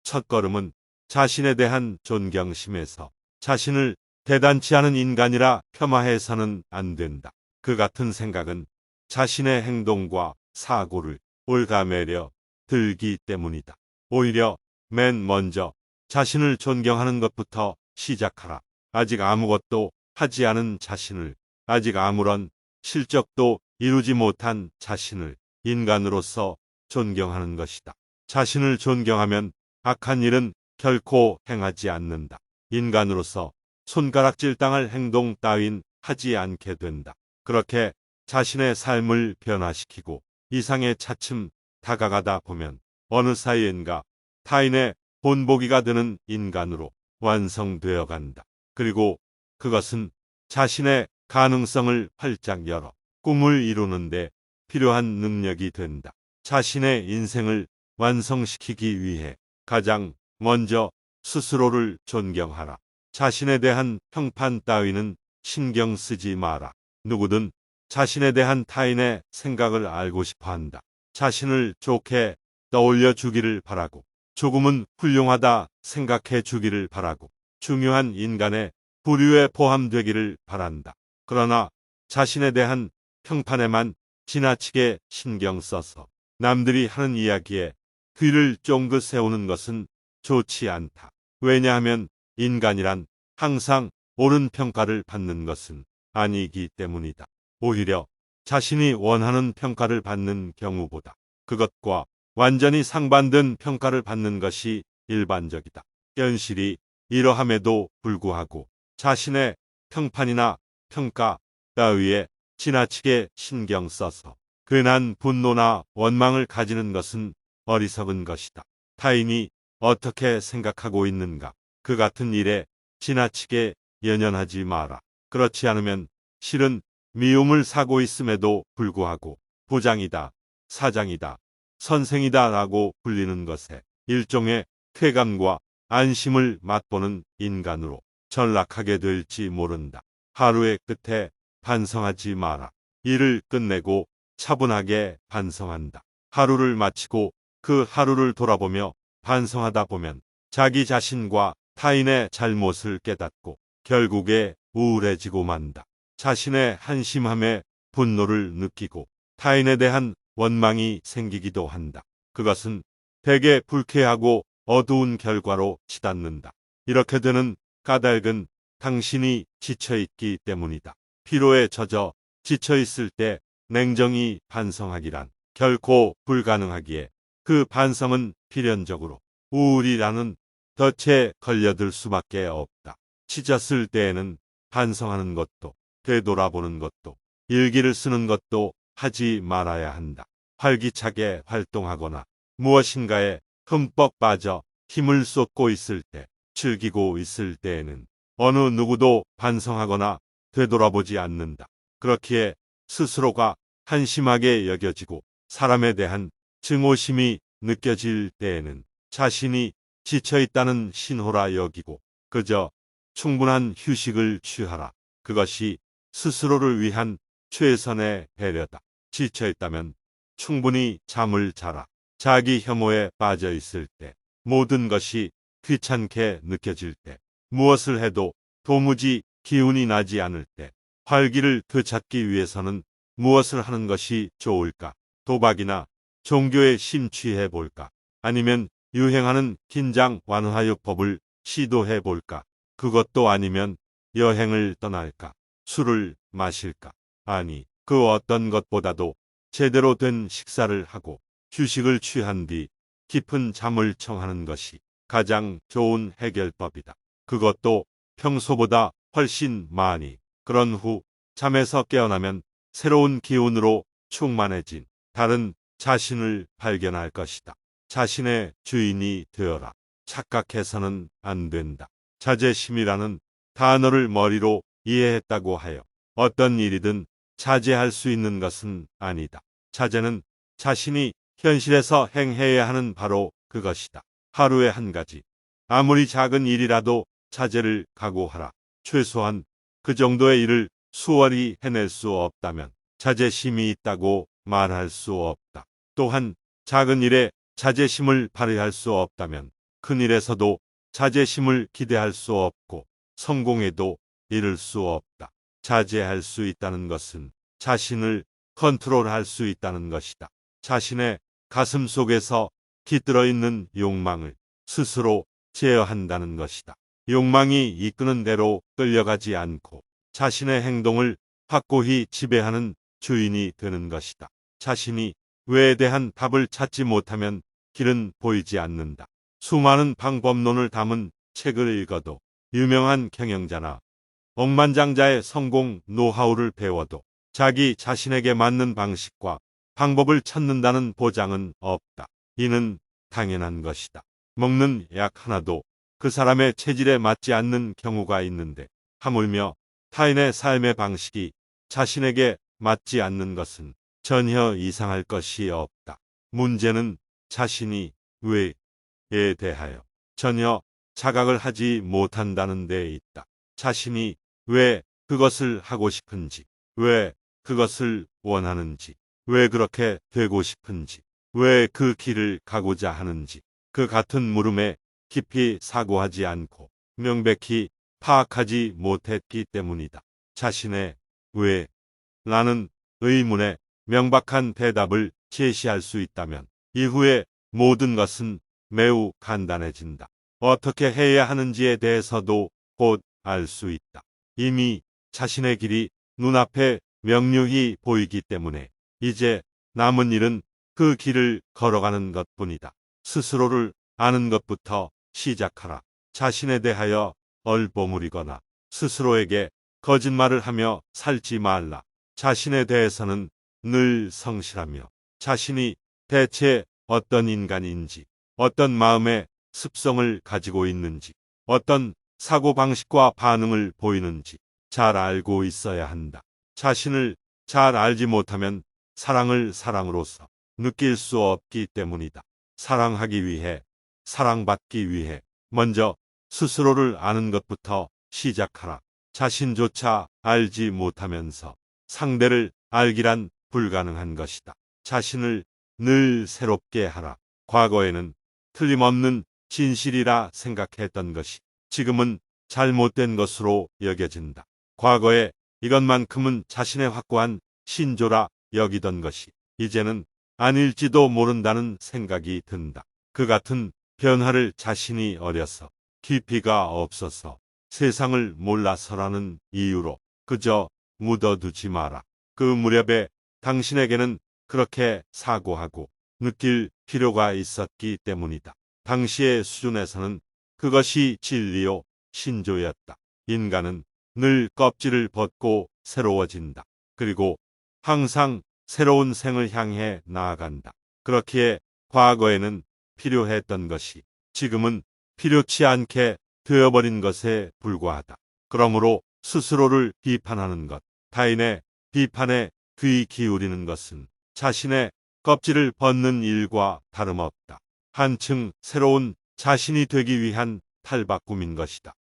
첫걸음은 자신에 대한 존경심에서 자신을 대단치 않은 인간이라 폄하해서는 안 된다. 그 같은 생각은 자신의 행동과 사고를 올가매려 들기 때문이다. 오히려 맨 먼저 자신을 존경하는 것부터 시작하라. 아직 아무것도 하지 않은 자신을, 아직 아무런 실적도 이루지 못한 자신을 인간으로서 존경하는 것이다. 자신을 존경하면 악한 일은 결코 행하지 않는다. 인간으로서 손가락질 당할 행동 따윈 하지 않게 된다. 그렇게 자신의 삶을 변화시키고 이상에 차츰 다가가다 보면 어느 사이엔가 타인의 본보기가 되는 인간으로 완성되어 간다. 그리고 그것은 자신의 가능성을 활짝 열어 꿈을 이루는데 필요한 능력이 된다. 자신의 인생을 완성시키기 위해 가장 먼저 스스로를 존경하라. 자신에 대한 평판 따위는 신경 쓰지 마라. 누구든 자신에 대한 타인의 생각을 알고 싶어 한다. 자신을 좋게 떠올려 주기를 바라고 조금은 훌륭하다 생각해 주기를 바라고 중요한 인간의 부류에 포함되기를 바란다. 그러나 자신에 대한 평판에만 지나치게 신경 써서 남들이 하는 이야기에 귀를 쫑긋 세우는 것은 좋지 않다. 왜냐하면 인간이란 항상 옳은 평가를 받는 것은 아니기 때문이다. 오히려 자신이 원하는 평가를 받는 경우보다 그것과 완전히 상반된 평가를 받는 것이 일반적이다. 현실이 이러함에도 불구하고 자신의 평판이나 평가 따위에 지나치게 신경 써서 괜한 분노나 원망을 가지는 것은 어리석은 것이다. 타인이 어떻게 생각하고 있는가, 그 같은 일에 지나치게 연연하지 마라. 그렇지 않으면 실은 미움을 사고 있음에도 불구하고 부장이다, 사장이다, 선생이다 라고 불리는 것에 일종의 쾌감과 안심을 맛보는 인간으로 전락하게 될지 모른다. 하루의 끝에 반성하지 마라. 일을 끝내고 차분하게 반성한다. 하루를 마치고 그 하루를 돌아보며 반성하다 보면 자기 자신과 타인의 잘못을 깨닫고 결국에 우울해지고 만다. 자신의 한심함에 분노를 느끼고 타인에 대한 원망이 생기기도 한다. 그것은 대개 불쾌하고 어두운 결과로 치닫는다. 이렇게 되는 까닭은 당신이 지쳐있기 때문이다. 피로에 젖어 지쳐있을 때 냉정히 반성하기란 결코 불가능하기에 그 반성은 필연적으로 우울이라는 덫에 걸려들 수밖에 없다. 지쳤을 때에는 반성하는 것도 되돌아보는 것도 일기를 쓰는 것도 하지 말아야 한다. 활기차게 활동하거나 무엇인가에 흠뻑 빠져 힘을 쏟고 있을 때, 즐기고 있을 때에는 어느 누구도 반성하거나 되돌아보지 않는다. 그렇기에 스스로가 한심하게 여겨지고 사람에 대한 증오심이 느껴질 때에는 자신이 지쳐있다는 신호라 여기고 그저 충분한 휴식을 취하라. 그것이 스스로를 위한 최선의 배려다. 지쳐있다면 충분히 잠을 자라. 자기 혐오에 빠져 있을 때, 모든 것이 귀찮게 느껴질 때, 무엇을 해도 도무지 기운이 나지 않을 때, 활기를 되찾기 위해서는 무엇을 하는 것이 좋을까? 도박이나 종교에 심취해 볼까? 아니면 유행하는 긴장 완화요법을 시도해 볼까? 그것도 아니면 여행을 떠날까? 술을 마실까? 아니, 그 어떤 것보다도 제대로 된 식사를 하고 휴식을 취한 뒤 깊은 잠을 청하는 것이 가장 좋은 해결법이다. 그것도 평소보다 훨씬 많이. 그런 후 잠에서 깨어나면 새로운 기운으로 충만해진 다른 자신을 발견할 것이다. 자신의 주인이 되어라. 착각해서는 안 된다. 자제심이라는 단어를 머리로 이해했다고 하여 어떤 일이든 자제할 수 있는 것은 아니다. 자제는 자신이 현실에서 행해야 하는 바로 그것이다. 하루에 한 가지, 아무리 작은 일이라도 자제를 각오하라. 최소한 그 정도의 일을 수월히 해낼 수 없다면 자제심이 있다고 말할 수 없다. 또한 작은 일에 자제심을 발휘할 수 없다면 큰 일에서도 자제심을 기대할 수 없고 성공에도 이를 수 없다. 자제할 수 있다는 것은 자신을 컨트롤할 수 있다는 것이다. 자신의 가슴 속에서 깃들어 있는 욕망을 스스로 제어한다는 것이다. 욕망이 이끄는 대로 끌려가지 않고 자신의 행동을 확고히 지배하는 주인이 되는 것이다. 자신이 왜에 대한 답을 찾지 못하면 길은 보이지 않는다. 수많은 방법론을 담은 책을 읽어도 유명한 경영자나 억만장자의 성공 노하우를 배워도 자기 자신에게 맞는 방식과 방법을 찾는다는 보장은 없다. 이는 당연한 것이다. 먹는 약 하나도 그 사람의 체질에 맞지 않는 경우가 있는데 하물며 타인의 삶의 방식이 자신에게 맞지 않는 것은 전혀 이상할 것이 없다. 문제는 자신이 왜에 대하여 전혀 자각을 하지 못한다는 데 있다. 자신이 왜 그것을 하고 싶은지, 왜 그것을 원하는지, 왜 그렇게 되고 싶은지, 왜 그 길을 가고자 하는지, 그 같은 물음에 깊이 사고하지 않고 명백히 파악하지 못했기 때문이다. 자신의 왜 라는 의문에 명백한 대답을 제시할 수 있다면 이후에 모든 것은 매우 간단해진다. 어떻게 해야 하는지에 대해서도 곧 알 수 있다. 이미 자신의 길이 눈앞에 명료히 보이기 때문에 이제 남은 일은 그 길을 걸어가는 것뿐이다. 스스로를 아는 것부터 시작하라. 자신에 대하여 얼버무리거나 스스로에게 거짓말을 하며 살지 말라. 자신에 대해서는 늘 성실하며 자신이 대체 어떤 인간인지, 어떤 마음의 습성을 가지고 있는지, 어떤 사고방식과 반응을 보이는지 잘 알고 있어야 한다. 자신을 잘 알지 못하면 사랑을 사랑으로서 느낄 수 없기 때문이다. 사랑하기 위해, 사랑받기 위해 먼저 스스로를 아는 것부터 시작하라. 자신조차 알지 못하면서 상대를 알기란 불가능한 것이다. 자신을 늘 새롭게 하라. 과거에는 틀림없는 진실이라 생각했던 것이 지금은 잘못된 것으로 여겨진다. 과거에 이것만큼은 자신의 확고한 신조라 여기던 것이 이제는 아닐지도 모른다는 생각이 든다. 그 같은 변화를 자신이 어려서 깊이가 없어서 세상을 몰라서라는 이유로 그저 묻어두지 마라. 그 무렵에 당신에게는 그렇게 사고하고 느낄 필요가 있었기 때문이다. 당시의 수준에서는 그것이 진리요 신조였다. 인간은 늘 껍질을 벗고 새로워진다. 그리고 항상 새로운 생을 향해 나아간다. 그렇기에 과거에는 필요했던 것이 지금은 필요치 않게 되어버린 것에 불과하다. 그러므로 스스로를 비판하는 것, 타인의 비판에 귀 기울이는 것은 자신의 껍질을 벗는 일과 다름없다. 한층 새로운 자신이 되기 위한 탈바꿈인 것이다.